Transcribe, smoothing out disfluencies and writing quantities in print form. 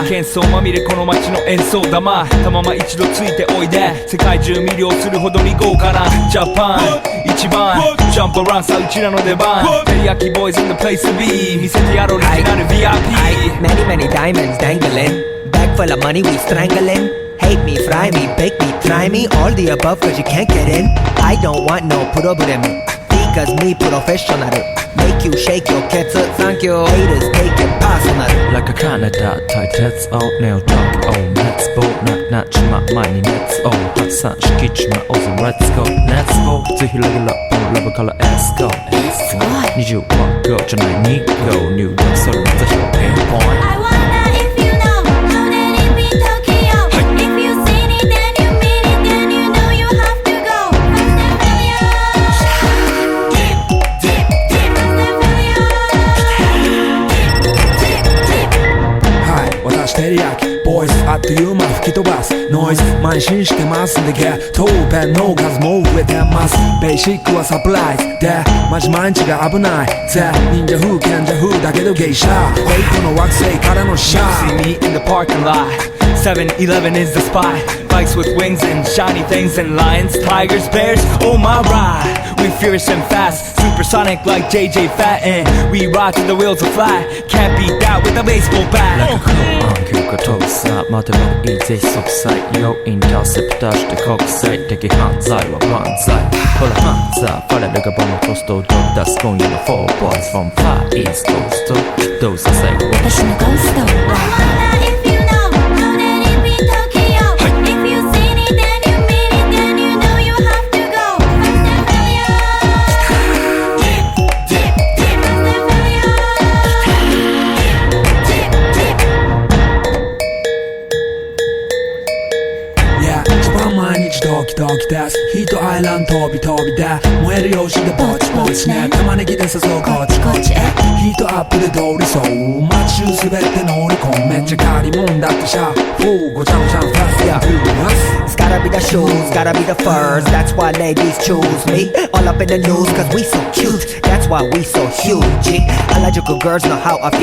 喧騒まみれこの街の演奏玉たまま一度ついておいで世界中魅了するほどに豪華なジャパン一番ジャンプアランさうちらの出番テリヤキボーイズ in the place to be 見せてやろうオリジナル VIP Many many diamonds dangling Bag full of money we strangling Hate me, fry me, bake me, try me All the above cause you can't get in I don't want no problem Because me professional Make you shake your cats Thank you Haters take it personal Like a Canada tight heads all nail drunk oh let's go not my money let's all hot sun敷地ま awesome let's go let's go ぜひレギュラーポンラブから let's go 20は go じゃない2 go 入力それまた表現ポイント I wonder if you know how did it be Tokyo If you seen it then you mean it then you know you have to go Fast and furious Dip dip dip Fast and furiousはい私テリヤキボイスあっという間吹き飛ばすノイズ慢心してますんでゲットペンの数も増えてますベーシックはサプライズでマジ毎日が危ないぜ忍者風賢者風だけどゲイシャレイトの惑星からのシャー See me in the parking lot 7-Eleven is the spot Bikes with wings and shiny things and lions, tigers, bears, oh my ride We fierce and fast, supersonic like JJ Fatten We ride till the wheels are flat Can't beat that with a baseball bat Like a cool on 急化飛ぶさ待てばいいぜ即歳要インターセプターして国際的犯罪は万歳ほら犯罪ファレルがボムコストを出す今夜の4 boys from far east coast どうさせ私のゴースト I wonder if you know how did it be Tokyo If you seen it then you mean it then you know you have to go Fast and furious Dip dip dip Fast and furious Dip dip Yeah 一番毎日ドキドキですヒートアイランド飛び飛びで燃える用紙でぼちぼちね玉ねぎで誘うこっちこっちヒートアップで通りそう街中すべて乗り込むめっちゃ借りもんだってシャーごちゃごちゃファストや It's gotta be the shoes, gotta be the furs That's why ladies choose me All up in the news cause we so cute That's why we so huge Harajuku girls know how I feel